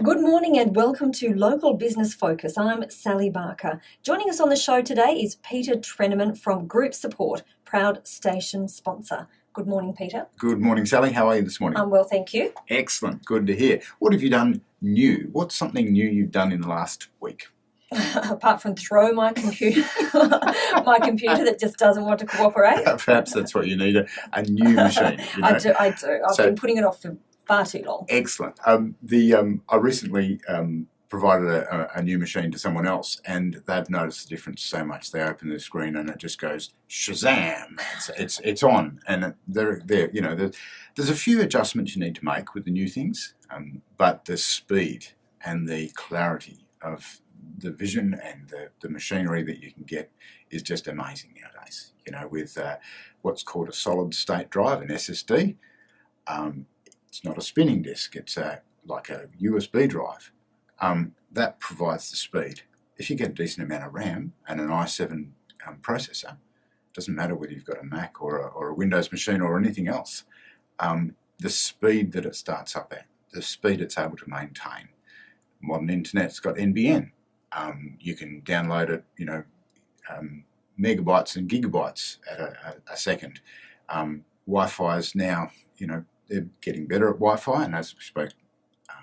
Good morning and welcome to Local Business Focus. I'm Sally Barker. Joining us on the show today is Peter Trenaman from Groupsupport, proud station sponsor. Good morning, Peter. Good morning, Sally. How are you this morning? I'm well, thank you. Excellent. Good to hear. What have you done new? What's something new you've done in the last week? Apart from throw my computer, that just doesn't want to cooperate. Perhaps that's what you need, a new machine. You know? I do. I've been putting it off for far too long. Excellent. I recently provided a new machine to someone else, and they've noticed the difference so much. They open the screen and it just goes Shazam! It's on, and they're you know, there's a few adjustments you need to make with the new things, but the speed and the clarity of the vision and the machinery that you can get is just amazing nowadays. You know, with what's called a solid state drive, an SSD. It's not a spinning disk, it's like a USB drive. That provides the speed. If you get a decent amount of RAM and an i7 processor, doesn't matter whether you've got a Mac or a Windows machine or anything else, the speed that it starts up at, the speed it's able to maintain. Modern internet's got NBN. You can download it, megabytes and gigabytes at a second. Wi-Fi is now, they're getting better at Wi-Fi, and as we spoke, I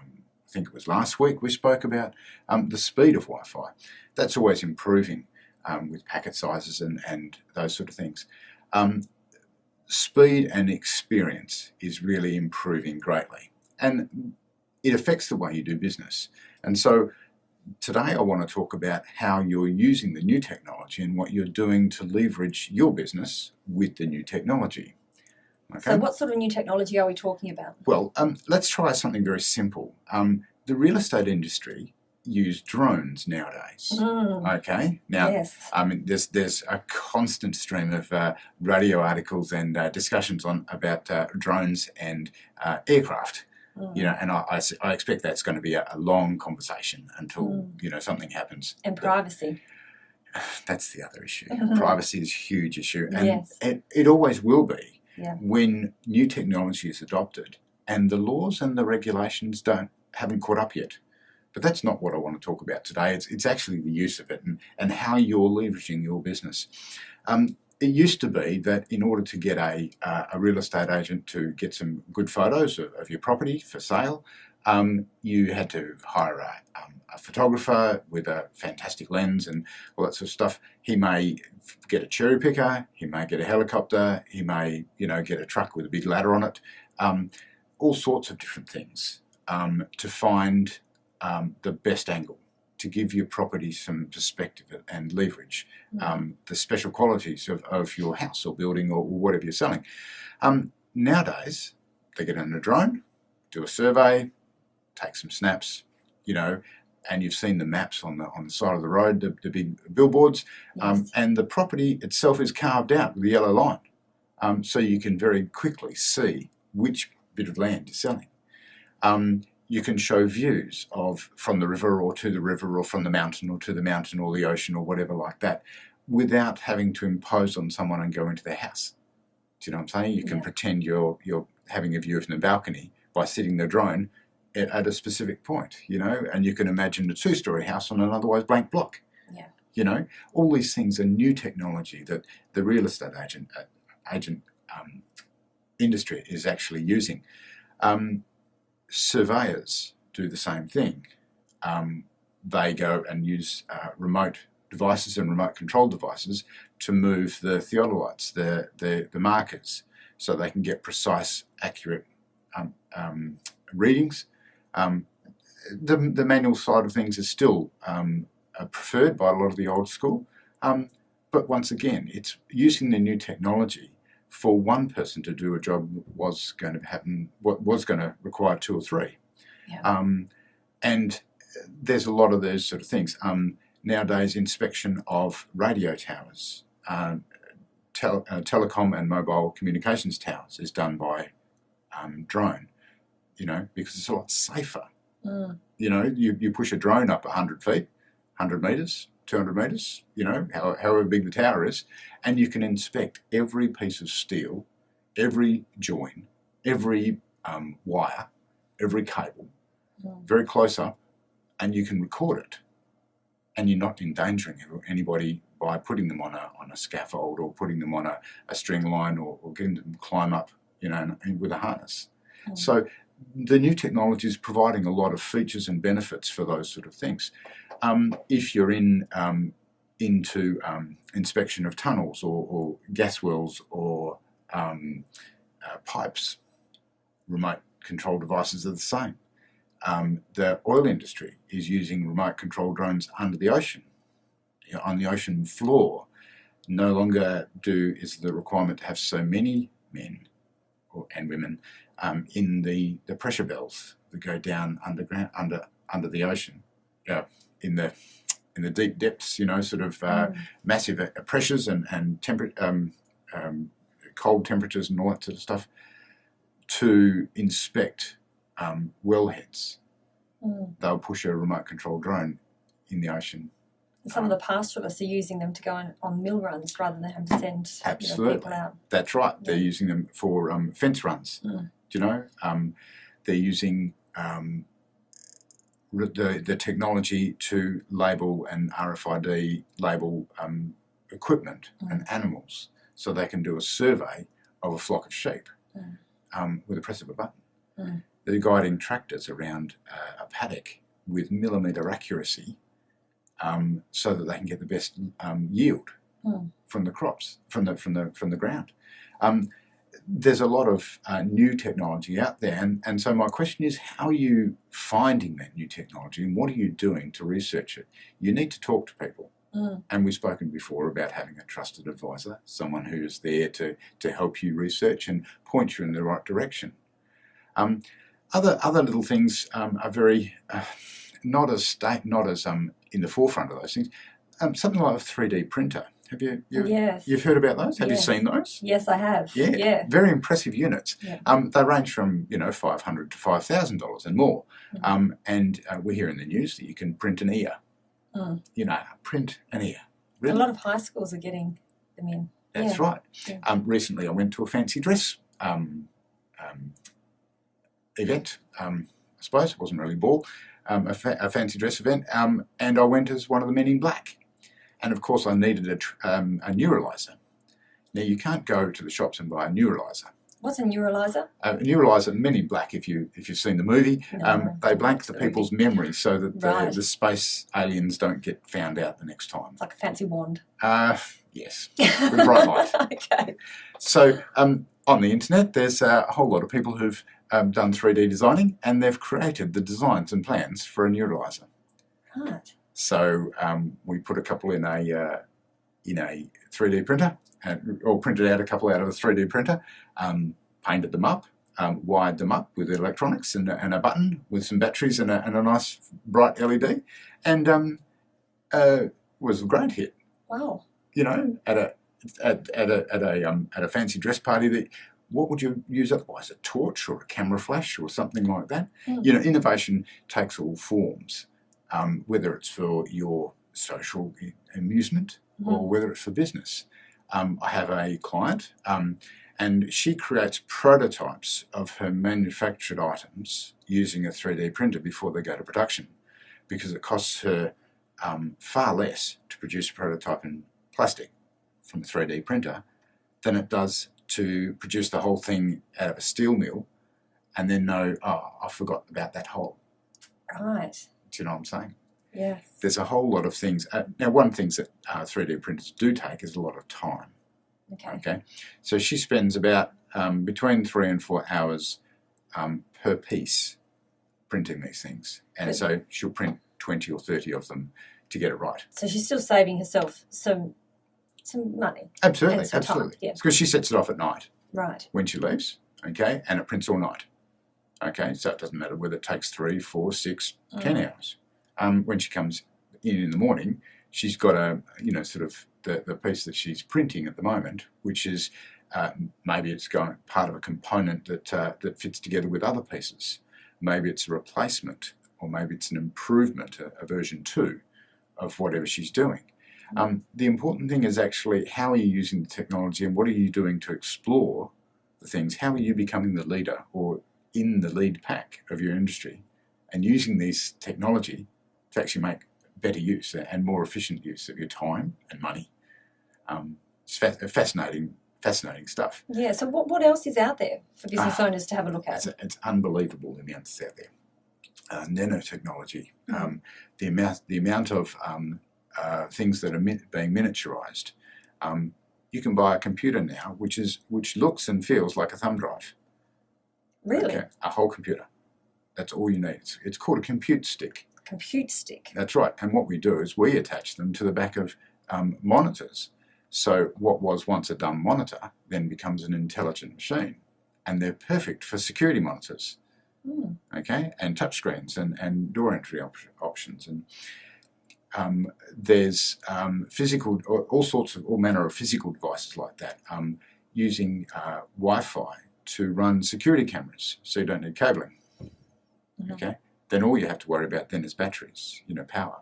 think it was last week, we spoke about the speed of Wi-Fi. That's always improving with packet sizes and those sort of things. Speed and experience is really improving greatly, and it affects the way you do business. And so today I want to talk about how you're using the new technology and what you're doing to leverage your business with the new technology. Okay. So what sort of new technology are we talking about? Well, let's try something very simple. The real estate industry use drones nowadays. Okay. Now, yes. There's a constant stream of radio articles and discussions about drones and aircraft. And I expect that's going to be a long conversation until something happens. And privacy. That's the other issue. Privacy is a huge issue, and yes. it always will be. Yeah. When new technology is adopted and the laws and the regulations haven't caught up yet. But that's not what I want to talk about today. It's actually the use of it and how you're leveraging your business. It used to be that in order to get a real estate agent to get some good photos of your property for sale, you had to hire a photographer with a fantastic lens and all that sort of stuff. He may get a cherry picker, he may get a helicopter, he may get a truck with a big ladder on it, all sorts of different things to find the best angle, to give your property some perspective and leverage the special qualities of your house or building or whatever you're selling. Nowadays, they get in a drone, do a survey, take some snaps, and you've seen the maps on the side of the road, the big billboards, Yes. And the property itself is carved out with a yellow line, so you can very quickly see which bit of land you're selling. You can show views from the river or to the river or from the mountain or to the mountain or the ocean or whatever like that, without having to impose on someone and go into their house. Do you know what I'm saying? You can pretend you're having a view from the balcony by sitting the drone at a specific point, and you can imagine a 2-story house on an otherwise blank block. Yeah. All these things are new technology that the real estate agent industry is actually using. Surveyors do the same thing. They go and use remote devices and remote control devices to move the theodolites, the markers, so they can get precise, accurate readings. The manual side of things is still preferred by a lot of the old school, but once again, it's using the new technology. For one person to do a job was going to require 2 or 3. Yeah. And there's a lot of those sort of things. Nowadays, inspection of radio towers, telecom and mobile communications towers is done by drone, because it's a lot safer. You push a drone up 100 feet, 100 metres, 200 metres, however big the tower is, and you can inspect every piece of steel, every join, every wire, every cable, very close up, and you can record it, and you're not endangering anybody by putting them on a scaffold or putting them on a string line or getting them to climb up, with a harness. So the new technology is providing a lot of features and benefits for those sort of things. If you're into inspection of tunnels or gas wells or pipes, remote control devices are the same. The oil industry is using remote control drones under the ocean, on the ocean floor. No longer is the requirement to have so many men and women in the pressure belts that go down underground under the ocean, in the deep depths. Massive pressures and cold temperatures and all that sort of stuff to inspect wellheads. They'll push a remote control drone in the ocean. Some of the pastoralists are using them to go on mill runs rather than having to send people out. That's right. They're using them for fence runs. They're using the technology to label and RFID label equipment and animals, so they can do a survey of a flock of sheep with the press of a button. They're guiding tractors around a paddock with millimetre accuracy, so that they can get the best yield from the crops, from the ground. There's a lot of new technology out there, and so my question is, how are you finding that new technology, and what are you doing to research it? You need to talk to people, and we've spoken before about having a trusted advisor, someone who is there to help you research and point you in the right direction. Other little things are very not as in the forefront of those things. Something like a 3D printer. Have you've heard about those? Have you seen those? Yes, I have. Yeah. Very impressive units. Yeah. They range from $500 to $5,000 and more. And we hear in the news that you can print an ear. Print an ear. Really? A lot of high schools are getting them in. That's right. Yeah. Recently, I went to a fancy dress event. I suppose it wasn't really a ball. A fancy dress event, and I went as one of the men in black. And of course I needed a neuralizer. Now you can't go to the shops and buy a neuralizer. What's a neuralizer? A neuralizer, Men in Black, if you've seen the movie, they blank the people's memory so that the space aliens don't get found out the next time. It's like a fancy wand. Yes, with bright light. Okay. So on the internet there's a whole lot of people who've done 3D designing, and they've created the designs and plans for a neuralizer. Right. So we put a couple in a 3D printer, or printed out a couple out of a 3D printer, painted them up, wired them up with electronics and a button with some batteries and a nice bright LED, and was a great hit. Wow. At a fancy dress party, what would you use otherwise? A torch or a camera flash or something like that? Innovation takes all forms, whether it's for your social amusement or whether it's for business. I have a client, and she creates prototypes of her manufactured items using a 3D printer before they go to production, because it costs her far less to produce a prototype in plastic from a 3D printer than it does to produce the whole thing out of a steel mill and then know, I forgot about that hole. Right. Do you know what I'm saying? Yes. There's a whole lot of things. Now, one of the things that 3D printers do take is a lot of time. Okay. So she spends about between 3 and 4 hours per piece printing these things. And so she'll print 20 or 30 of them to get it right. So she's still saving herself some money. Absolutely. Time. Yeah. It's because she sets it off at night. Right. When she leaves, okay, and it prints all night. Okay, so it doesn't matter whether it takes 3, 4, 6, 10 hours. When she comes in the morning, she's got sort of the piece that she's printing at the moment, which is maybe it's part of a component that fits together with other pieces. Maybe it's a replacement, or maybe it's an improvement, a version 2 of whatever she's doing. The important thing is actually, how are you using the technology and what are you doing to explore the things? How are you becoming the leader or in the lead pack of your industry and using these technology to actually make better use and more efficient use of your time and money. It's fascinating stuff. Yeah, so what else is out there for business owners to have a look at? It's unbelievable the amounts out there. Nanotechnology, the amount of things that are being miniaturized. You can buy a computer now which looks and feels like a thumb drive. Really? Okay, a whole computer. That's all you need. It's called a compute stick. Compute stick. That's right. And what we do is we attach them to the back of monitors. So what was once a dumb monitor then becomes an intelligent machine. And they're perfect for security monitors. Okay, and touchscreens and door entry options. And there's all manner of physical devices like that, using Wi-Fi to run security cameras, so you don't need cabling. Okay, then all you have to worry about then is batteries, power.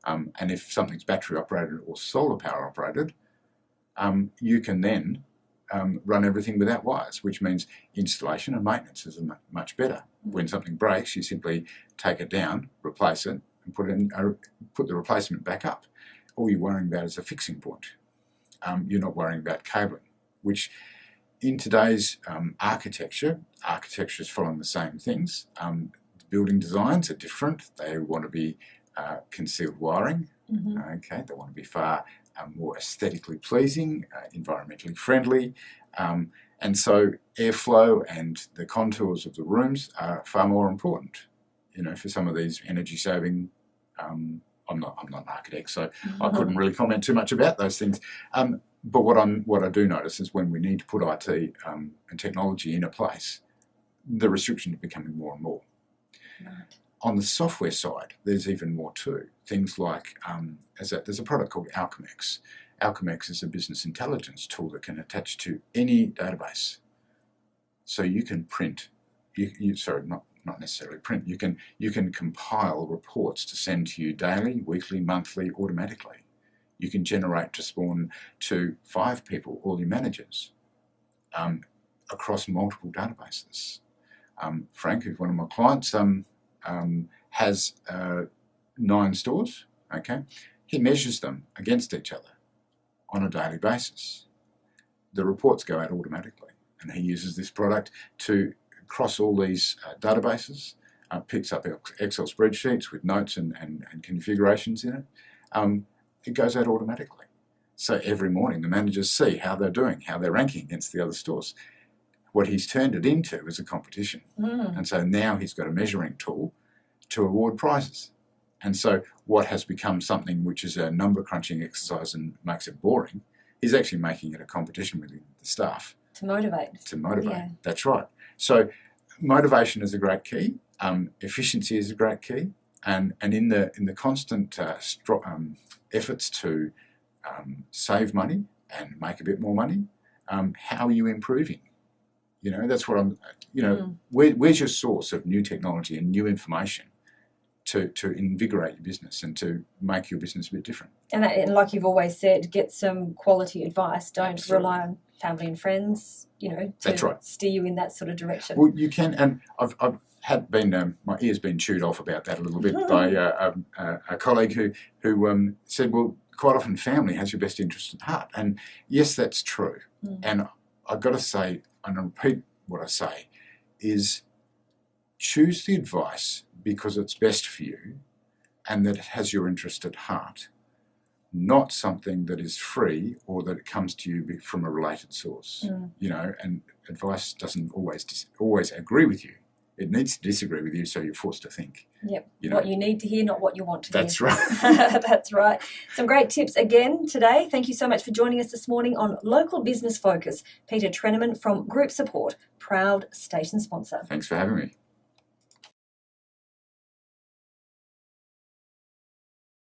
And if something's battery operated or solar power operated, you can then run everything without wires, which means installation and maintenance is much better. When something breaks, you simply take it down, replace it, and put the replacement back up. All you're worrying about is a fixing point. You're not worrying about cabling, which in today's architecture is following the same things. Building designs are different. They want to be concealed wiring. Okay, they want to be far more aesthetically pleasing, environmentally friendly, and so airflow and the contours of the rooms are far more important. For some of these energy saving. I'm not an architect, so I couldn't really comment too much about those things. But what I do notice is when we need to put IT and technology in a place, the restrictions are becoming more and more. Right. On the software side, there's even more too. Things like, there's a product called Alchemex. Alchemex is a business intelligence tool that can attach to any database. So you can print, not necessarily print, you can compile reports to send to you daily, weekly, monthly, automatically. You can generate to spawn to 5 people, all your managers, across multiple databases. Frank, who's one of my clients, has 9 stores. Okay, he measures them against each other on a daily basis. The reports go out automatically, and he uses this product to cross all these databases, picks up Excel spreadsheets with notes and configurations in it. It goes out automatically. So every morning the managers see how they're doing, how they're ranking against the other stores. What he's turned it into is a competition. And so now he's got a measuring tool to award prizes. And so what has become something which is a number crunching exercise and makes it boring, he's actually making it a competition within the staff. To motivate. Yeah. That's right. So motivation is a great key. Efficiency is a great key. And in the constant efforts to save money and make a bit more money, how are you improving? That's what where's your source of new technology and new information to invigorate your business and to make your business a bit different? And like you've always said, get some quality advice. Don't Absolutely. Rely on family and friends, to That's right. steer you in that sort of direction. Well, you can, and I've had been my ears been chewed off about that a little bit by a colleague who said, well, quite often family has your best interest at heart, and yes, that's true. And I've got to say, and I repeat what I say, is choose the advice because it's best for you and that it has your interest at heart, not something that is free or that it comes to you from a related source. And advice doesn't always agree with you. It needs to disagree with you, so you're forced to think. Yep. What you need to hear, not what you want to hear. That's right. That's right. Some great tips again today. Thank you so much for joining us this morning on Local Business Focus. Peter Trenaman from Groupsupport, proud station sponsor. Thanks for having me.